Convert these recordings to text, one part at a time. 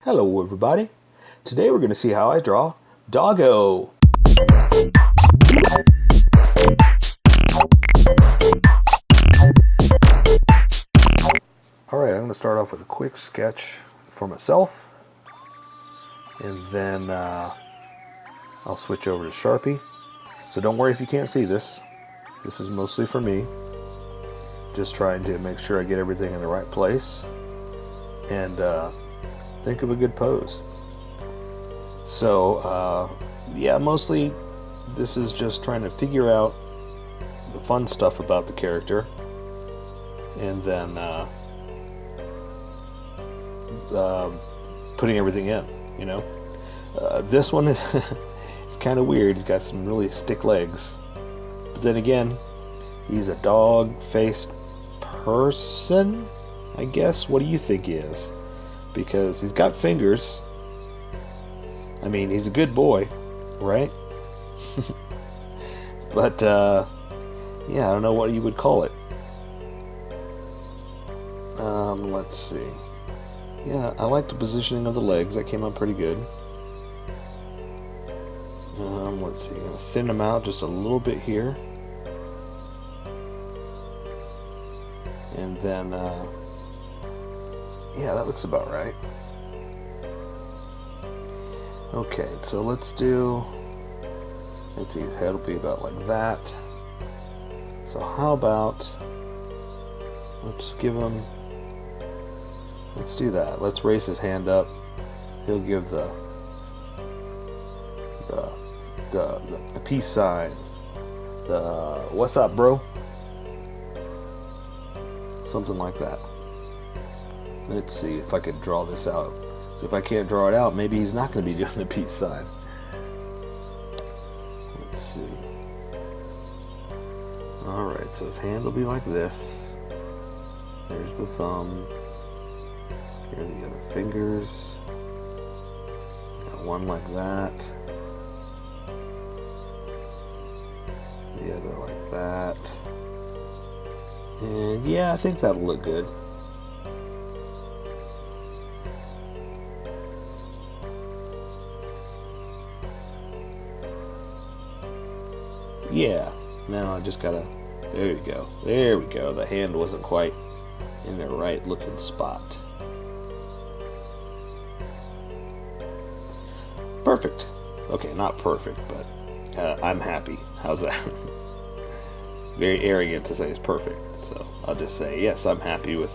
Hello everybody. Today we're going to see how I draw Doggo. Alright, I'm going to start off with a quick sketch for myself. And then I'll switch over to Sharpie. So don't worry if you can't see this. This is mostly for me. Just trying to make sure I get everything in the right place. And think of a good pose. So yeah, mostly this is just trying to figure out the fun stuff about the character, and then putting everything in, you know. This one is it's kind of weird. He's got some really stick legs, but then again, he's a dog-faced person, I guess. What do you think he is? Because he's got fingers. I mean, he's a good boy, right? But yeah, I don't know what you would call it. Let's see. Yeah, I like the positioning of the legs. That came out pretty good. Let's see. I'm gonna thin them out just a little bit here, and then yeah, that looks about right. Okay, so let's see, his head will be about like that. So how about, let's do that. Let's raise his hand up. He'll give the peace sign. The what's up, bro? Something like that. Let's see if I can draw this out. So if I can't draw it out, maybe he's not going to be doing the peace sign. Let's see. Alright, so his hand will be like this. There's the thumb. Here are the other fingers. Got one like that. The other like that. And yeah, I think that'll look good. Yeah, now I just gotta, there you go, there we go. The hand wasn't quite in the right looking spot. Perfect. Okay, not perfect, but I'm happy. How's that? Very arrogant to say it's perfect, so I'll just say yes, I'm happy with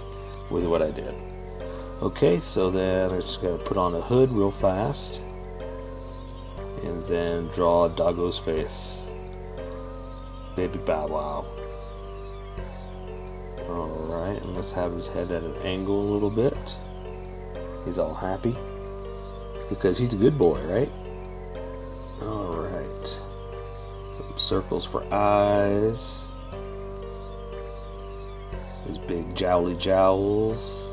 what I did. Okay, so then I just gotta put on a hood real fast, and then draw Doggo's face. Baby Bow Wow. Alright, and let's have his head at an angle a little bit. He's all happy because he's a good boy, right? Alright. Some circles for eyes. His big jowly jowls.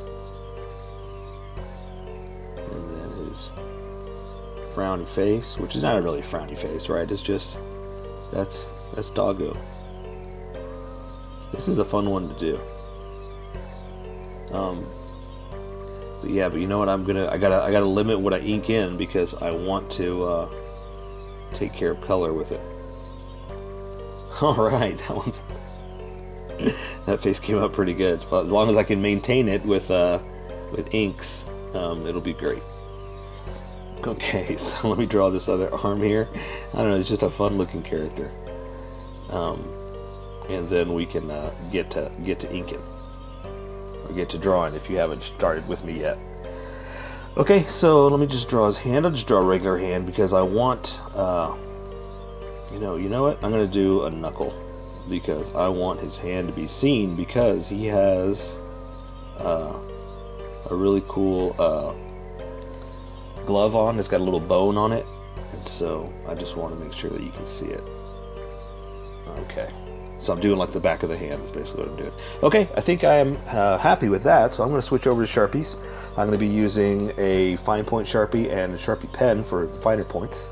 And then his frowny face, which is not a really frowny face, right? It's just, that's Doggo. This is a fun one to do. But yeah, but you know what? I gotta limit what I ink in because I want to take care of color with it. All right, that face came out pretty good. As long as I can maintain it with inks, it'll be great. Okay, so let me draw this other arm here. I don't know. It's just a fun-looking character. And then we can get to inking, or get to drawing if you haven't started with me yet. Okay, so let me just draw his hand. I'll just draw a regular hand because I want, you know what? I'm gonna do a knuckle because I want his hand to be seen because he has a really cool glove on. It's got a little bone on it, and so I just want to make sure that you can see it. Okay, so I'm doing like the back of the hand is basically what I'm doing. Okay, I think I'm happy with that, so I'm going to switch over to Sharpies. I'm going to be using a fine point Sharpie and a Sharpie pen for finer points,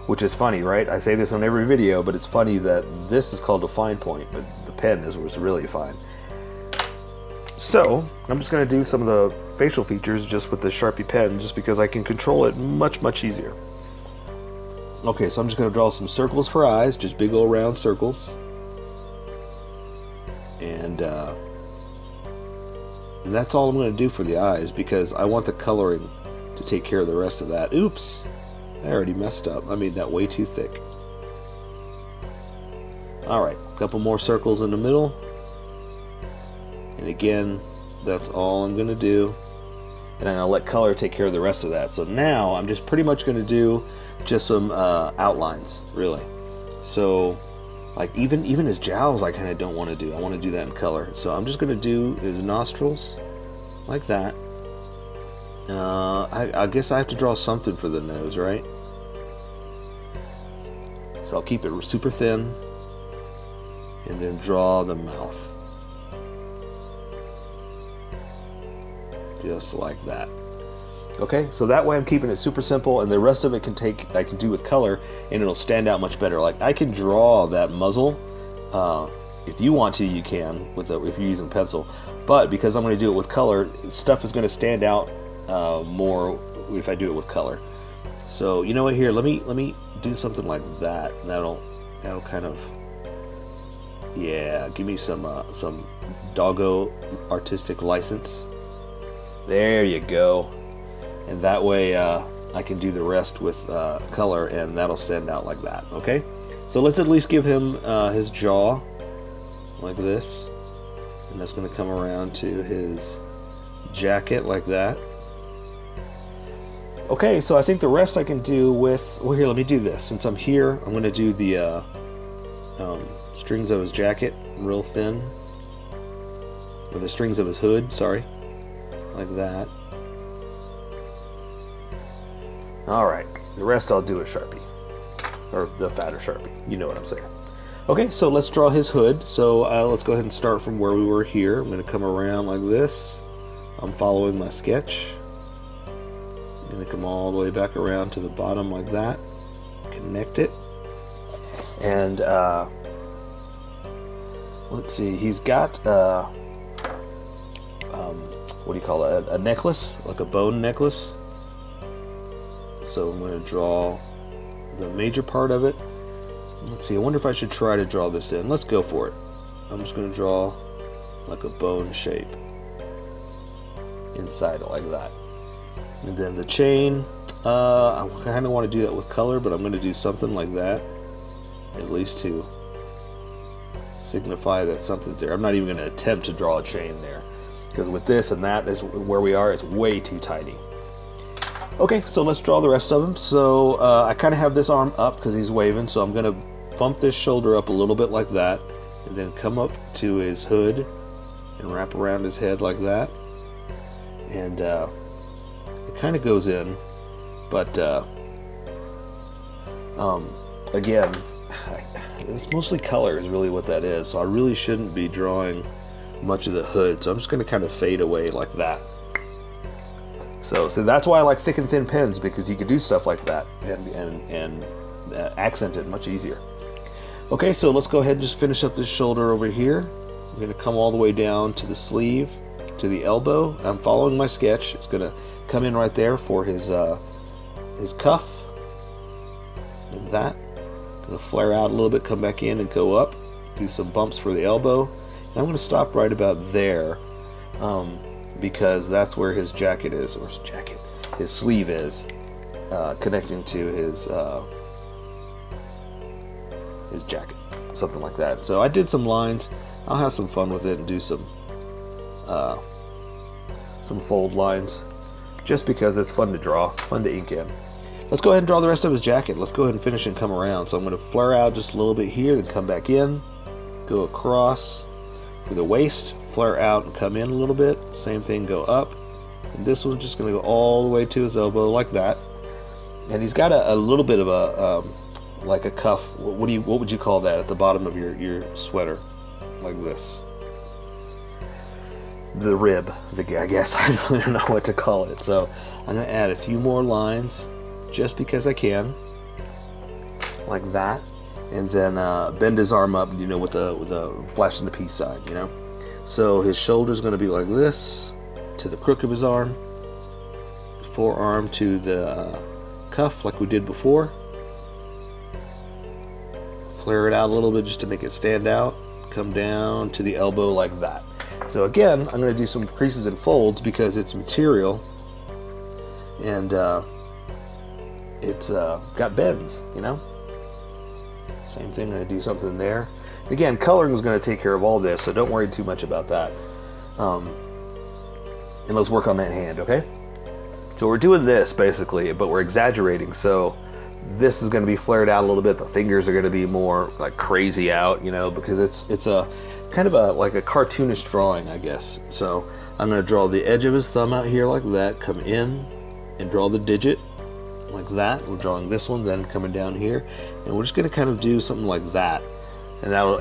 which is funny, right? I say this on every video, but it's funny that this is called a fine point, but the pen was really fine. So I'm just going to do some of the facial features just with the Sharpie pen, just because I can control it much easier. Okay, so I'm just going to draw some circles for eyes, just big old round circles. And that's all I'm going to do for the eyes, because I want the coloring to take care of the rest of that. Oops, I already messed up. I made that way too thick. Alright, a couple more circles in the middle. And again, that's all I'm going to do. And I'll let color take care of the rest of that. So now I'm just pretty much going to do just some outlines, really. So like even his jowls I kind of don't want to do. I want to do that in color. So I'm just going to do his nostrils like that. I guess I have to draw something for the nose, right? So I'll keep it super thin and then draw the mouth. Just like that. Okay, so that way I'm keeping it super simple, and the rest of it I can do with color, and it'll stand out much better. Like I can draw that muzzle. If you want to, you can if you're using pencil. But because I'm going to do it with color, stuff is going to stand out more if I do it with color. So you know what? Here, let me do something like that. That'll kind of, yeah, give me some doggo artistic license. There you go. And that way I can do the rest with color, and that'll stand out like that. Okay, so let's at least give him his jaw like this, and that's going to come around to his jacket like that. Okay, so I think the rest I can do with, well, here, let me do this. Since I'm here, I'm going to do the strings of his jacket real thin, or the strings of his hood, sorry, like that. Alright, the rest I'll do with Sharpie, or the fatter Sharpie, you know what I'm saying. Okay, so let's draw his hood. So let's go ahead and start from where we were here. I'm going to come around like this. I'm following my sketch. I'm going to come all the way back around to the bottom like that. Connect it. And let's see, he's got what do you call it? A necklace, like a bone necklace. So I'm going to draw the major part of it. Let's see, I wonder if I should try to draw this in. Let's go for it. I'm just going to draw like a bone shape inside it like that. And then the chain, I kind of want to do that with color, but I'm going to do something like that, at least to signify that something's there. I'm not even going to attempt to draw a chain there, because with this and that is where we are, it's way too tiny. Okay, so let's draw the rest of him. So I kind of have this arm up because he's waving, so I'm going to bump this shoulder up a little bit like that, and then come up to his hood and wrap around his head like that. And it kind of goes in, but again, it's mostly color is really what that is, so I really shouldn't be drawing much of the hood, so I'm just going to kind of fade away like that. So that's why I like thick and thin pens, because you can do stuff like that and accent it much easier. Okay, so let's go ahead and just finish up this shoulder over here. I'm going to come all the way down to the sleeve, to the elbow. I'm following my sketch. It's going to come in right there for his cuff, like that. Going to flare out a little bit, come back in and go up, do some bumps for the elbow. And I'm going to stop right about there. Because that's where his jacket is, or his sleeve is, connecting to his jacket, something like that. So I did some lines. I'll have some fun with it and do some fold lines, just because it's fun to draw, fun to ink in. Let's go ahead and draw the rest of his jacket. Let's go ahead and finish and come around. So I'm going to flare out just a little bit here, then come back in, go across for the waist, flare out and come in a little bit. Same thing, go up. And this one's just going to go all the way to his elbow like that. And he's got a little bit of a like a cuff. What would you call that at the bottom of your sweater, like this? The rib, I guess. I don't know what to call it. So I'm going to add a few more lines, just because I can, like that. And then bend his arm up, with the flash in the peace sign, So his shoulder's going to be like this to the crook of his arm, forearm to the cuff like we did before. Flare it out a little bit just to make it stand out. Come down to the elbow like that. So again, I'm going to do some creases and folds because it's material and it's got bends, you know. Same thing, I'm going to do something there. Again, coloring is going to take care of all this, so don't worry too much about that. And let's work on that hand, okay? So we're doing this basically, but we're exaggerating. So this is going to be flared out a little bit. The fingers are going to be more like crazy out, you know, because it's a kind of like a cartoonish drawing, I guess. So I'm going to draw the edge of his thumb out here like that, come in and draw the digit like that. We're drawing this one, then coming down here, and we're just going to kind of do something like that, and that'll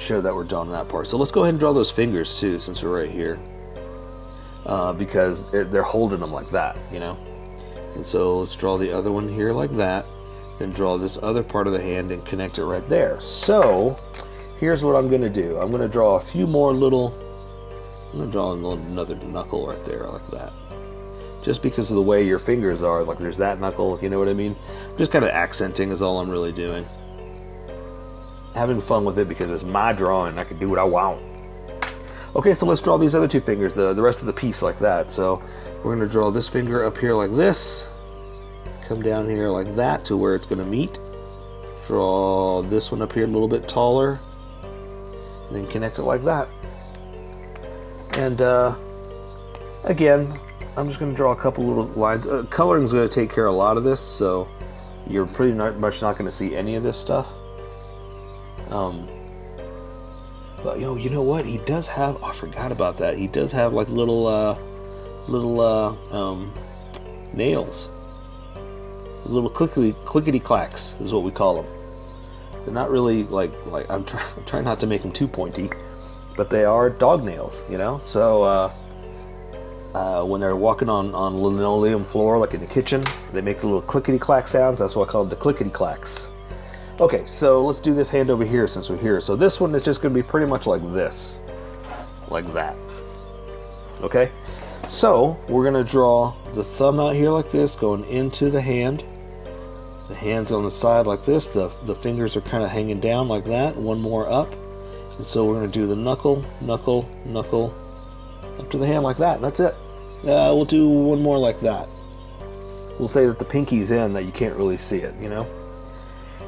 show that we're drawing that part. So let's go ahead and draw those fingers too, since we're right here, because they're holding them like that, you know. And so let's draw the other one here like that, then draw this other part of the hand and connect it right there. So here's what I'm going to do. I'm going to draw a few more little, I'm going to draw another knuckle right there like that. Just because of the way your fingers are, like there's that knuckle, you know what I mean? Just kind of accenting is all I'm really doing. Having fun with it because it's my drawing. I can do what I want. Okay, so let's draw these other two fingers, the rest of the piece like that. So we're going to draw this finger up here like this. Come down here like that to where it's going to meet. Draw this one up here a little bit taller. And then connect it like that. And again, I'm just going to draw a couple little lines. Coloring is going to take care of a lot of this, so you're pretty much not going to see any of this stuff. But you know what? He does have, I forgot about that. He does have like little nails. Little clickety clacks is what we call them. They're not really like I'm trying not to make them too pointy, but they are dog nails, you know. So when they're walking on linoleum floor, like in the kitchen, they make the little clickety clack sounds. That's why I call them the clickety clacks. Okay, so let's do this hand over here since we're here. So this one is just going to be pretty much like this, like that. Okay, so we're going to draw the thumb out here like this, going into the hand. The hand's on the side like this. The fingers are kind of hanging down like that. One more up. And so we're going to do the knuckle, knuckle, knuckle, up to the hand like that. And that's it. We'll do one more like that. We'll say that the pinky's in, that you can't really see it, you know.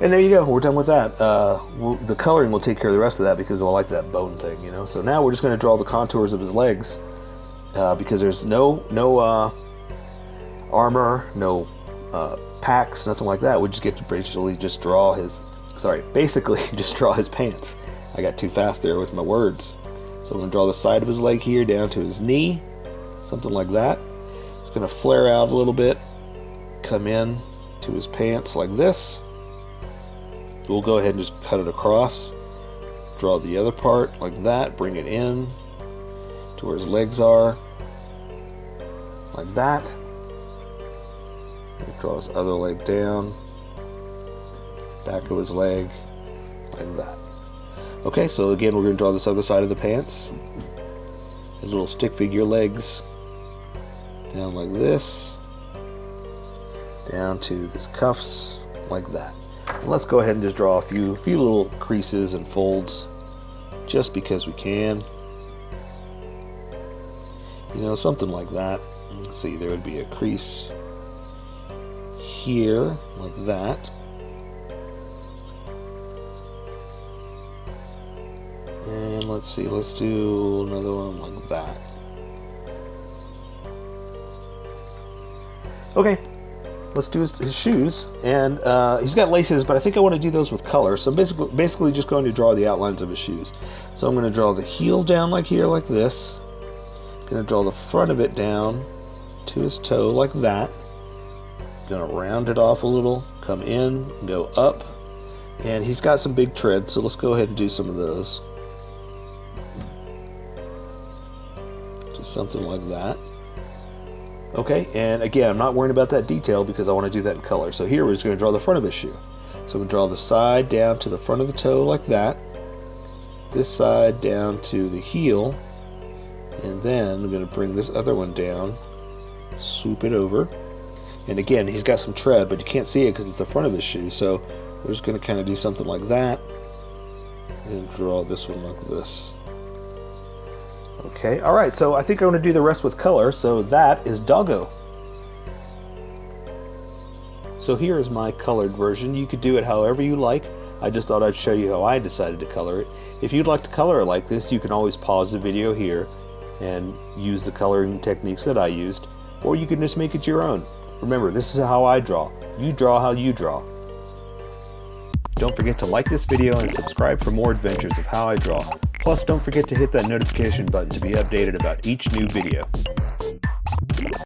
And there you go. We're done with that. The coloring will take care of the rest of that because I like that bone thing, you know. So now we're just going to draw the contours of his legs because there's no armor, no packs, nothing like that. We just get to basically just draw his, basically just draw his pants. I got too fast there with my words. So I'm going to draw the side of his leg here down to his knee, something like that. It's going to flare out a little bit, come in to his pants like this. We'll go ahead and just cut it across, draw the other part like that, bring it in to where his legs are, like that. Draw his other leg down, back of his leg, like that. Okay, so again, we're going to draw this other side of the pants. His little stick figure legs, down like this, down to his cuffs, like that. Let's go ahead and just draw a few little creases and folds, just because we can. You know, something like that. Let's see, there would be a crease here, like that. And let's see, let's do another one like that. Okay. Let's do his shoes, and he's got laces, but I think I want to do those with color. So I'm basically just going to draw the outlines of his shoes. So I'm going to draw the heel down like here, like this. Going to draw the front of it down to his toe like that. Going to round it off a little, come in, go up, and he's got some big treads. So let's go ahead and do some of those. Just something like that. Okay, and again, I'm not worrying about that detail because I want to do that in color. So here we're just going to draw the front of his shoe. So I'm going to draw the side down to the front of the toe like that. this side down to the heel, and then I'm going to bring this other one down, swoop it over, and again he's got some tread but you can't see it because it's the front of his shoe, so we're just going to kind of do something like that and draw this one like this. Okay, alright, so I think I'm going to do the rest with color, so that is Doggo. So here is my colored version. You could do it however you like. I just thought I'd show you how I decided to color it. If you'd like to color it like this, you can always pause the video here and use the coloring techniques that I used, or you can just make it your own. Remember, this is how I draw. You draw how you draw. Don't forget to like this video and subscribe for more adventures of how I draw. Plus, don't forget to hit that notification button to be updated about each new video.